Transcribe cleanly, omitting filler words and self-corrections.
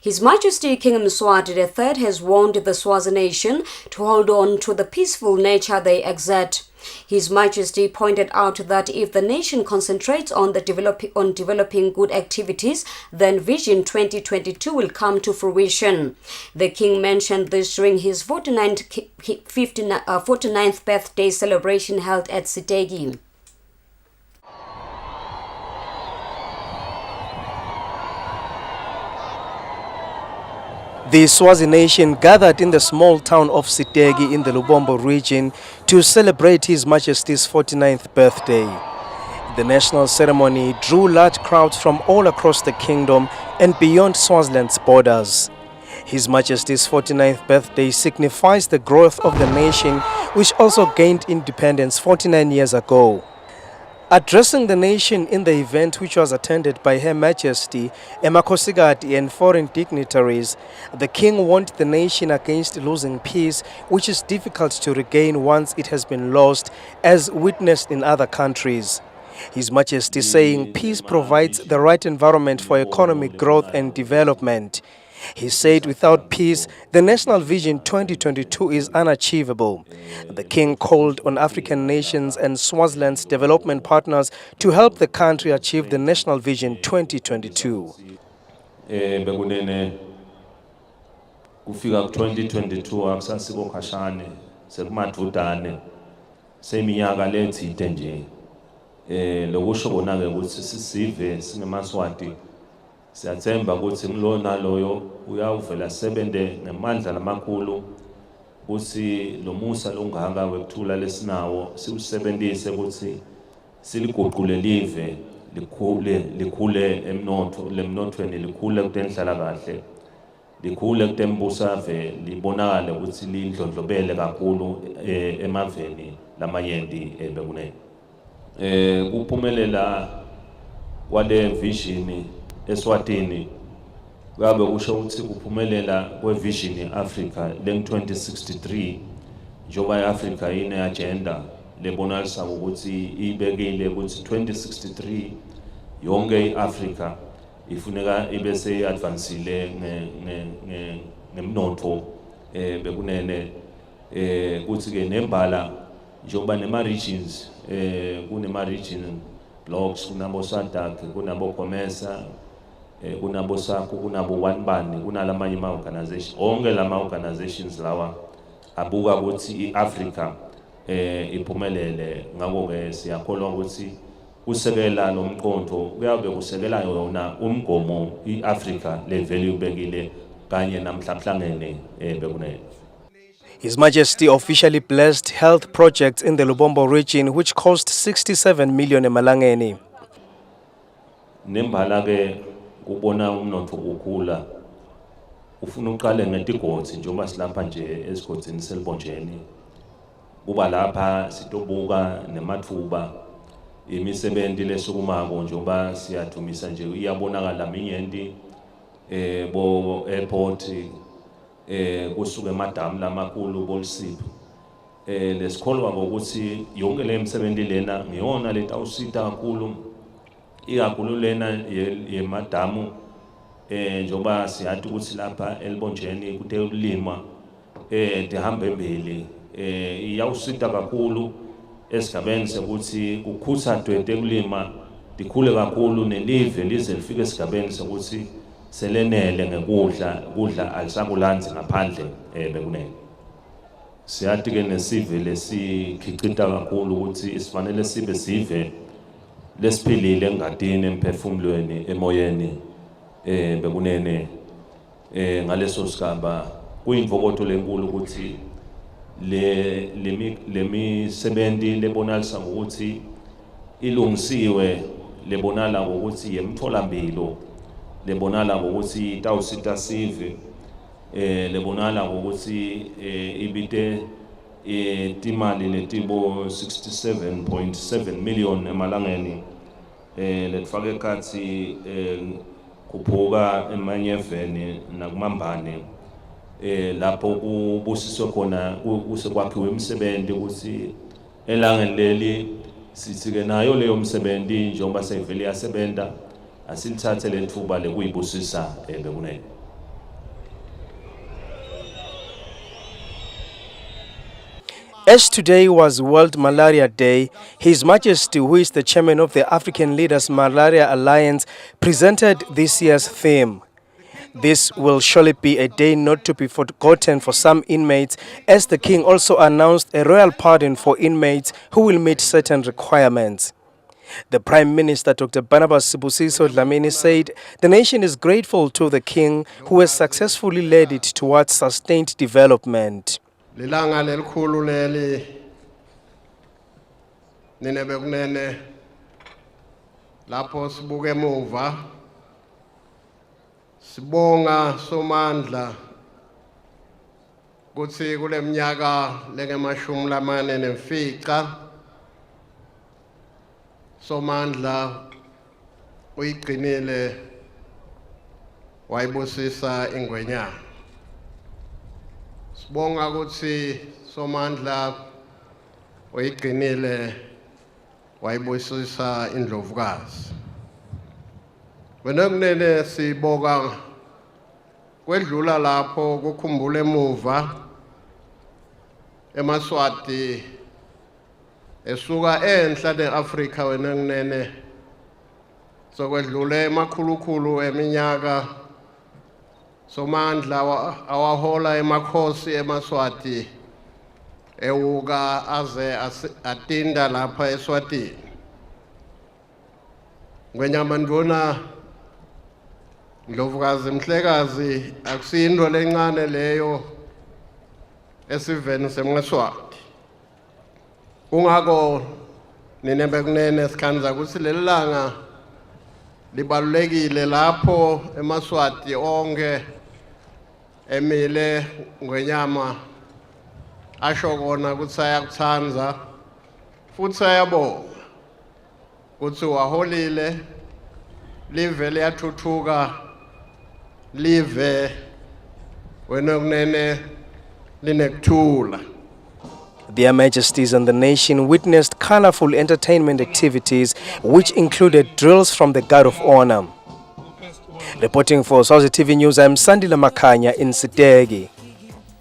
His Majesty King Mswati III has warned the Swazi Nation to hold on to the peaceful nature they exert. His Majesty pointed out that if the nation concentrates on developing good activities, then Vision 2022 will come to fruition. The King mentioned this during his 49th birthday celebration held at Siteki. The Swazi Nation gathered in the small town of Siteki in the Lubombo region to celebrate His Majesty's 49th birthday. The national ceremony drew large crowds from all across the kingdom and beyond Swaziland's borders. His Majesty's 49th birthday signifies the growth of the nation, which also gained independence 49 years ago. Addressing the nation in the event, which was attended by Her Majesty, Emakhosikati and foreign dignitaries, the King warned the nation against losing peace, which is difficult to regain once it has been lost, as witnessed in other countries. His Majesty saying peace provides the right environment for economic growth and development. He said without peace, the National Vision 2022 is unachievable. The King called on African nations and Swaziland's development partners to help the country achieve the National Vision 2022. Kufika 2022 akusasiko khashane sekumadvudane seminyaka lethinte nje lokusho kona ke ukuthi sisive singemaswati siyathemba ukuthi ngilona loyo uyawuvela sebende ngamandla lamakhulu ukuthi lo musa longaka wekuthula lesinawo siusebenzise ukuthi siliguqule live likhule emnothweni likhule kutenhlala kahle likhule kutembusave libonakala ukuthi lindlondlobele kakhulu emaveni lamayendi bekunene kuphumelela kwale vision eSwatini kabe kusho ukuthi kuphumelela kwevision Africa le-2063 njoba iAfrica ine agenda lebonalisa ukuthi ibekile ukuthi 2063 yonke iAfrica ifuneka ibe seadvancile ngemnotho bekunene kuthi ke nembala njoba nema regions kunema region blocks kunabo SADC kunabo COMESA kunabo SACU kunabo OneBand kunalamanye ama organization onke lama organizations lawa abuka ukuthi iAfrica iphumelele ngakho ke siyakholwa ukuthi kusekela nomqondo kuyabe kusekela yona umgomo iAfrica le value bekile kanye namhlanje bekunene. His Majesty officially blessed health projects in the Lubombo region, which cost 67 million emalangeni. Nembala ke kubona umnotho ukukhula ufuna uqale ngetigodi njengoba silapha nje esigodini selibonjeni kuba lapha sitobuka nemathuba imisebenzi lesukumako njengoba siyathumisa nje iyabonakala minyendi bo airport kusuke emadam lamakhulu bolisipho lesikholwa ngokuthi yonke le misebenzi lena ngiyona letawusita kakhulu ikakhulu lena yemadamu njengoba siyathi ukuthi lapha elibonjeni kuthe ukulima dihamba embili iyawusita kakhulu esigabeni sokuthi kukhutha dwete kulima dikhule kakhulu nelive lize lifike esigabeni sokuthi selenele ngekudla alisakulanzi ngaphandle bekunene siyathi ke nesive lesikhicita kakhulu ukuthi isifanele sibe sive lesiphilile engadini emphefumulweni emoyeni bekunene ngaleso sigaba kuyimvokotho lenkulu ukuthi lemisebenzi lebonalisa ukuthi ilungisiwe lebonala ngokuthi yemtholampilo lebonala ngokuthi itawusita sive lebonala ngokuthi ibite timali letibo 67.7 million emalangeni letfake kathi kuphuka emanyeveni nakumambane lapho kubusiswe khona kusekwakhiwe imisebenzi ukuthi elangeni leli sithi ke nayo leyo misebenzi njengoba sevele yasebenza asilithathe lethuba lekuyibusisa bekunene. As today was World Malaria Day, His Majesty, who is the chairman of the African Leaders Malaria Alliance, presented this year's theme. This will surely be a day not to be forgotten for some inmates, as the King also announced a royal pardon for inmates who will meet certain requirements. The Prime Minister, Dr. Barnabas Sibusiso Dlamini, said the nation is grateful to the King, who has successfully led it towards sustained development. Lilanga lelikhulu leli nine bekunene lapho sibuke emuva sibonga somandla kuthi kuleminyaka lengemashumi lamane nemfica somandla uyigcinile wayibusisa ingwenyama. Sibonga ukuthi somandla uyigcinile wayibusisa indlovukazi. Wena kunene sibonga kwedlula lapho kukhumbula emuva eMswati esuka enhla neAfrika wena kunene sokwedlula emakhulukhulu eminyaka somandla awahola emakhosi eMswati ewuka aze atinda lapha eSwatini. Ngwenyama ndona Ndlovukazi Mhlekazi akusinto lencane leyo esiveni seMswati. Kungako nine bekunene sikhanza ukuthi lelanga libalulekile lapho eMswati onke emile ngwenyama asho kona ukuthi ayakuthanda futhi ayabonga ukuthi waholile live liyathuthuka live wena kunene linekuthula. Their Majesties and the nation witnessed colorful entertainment activities which included drills from the Guard of Honor. Reporting for Swazi TV News, I'm Sandila Makanya in Siteki.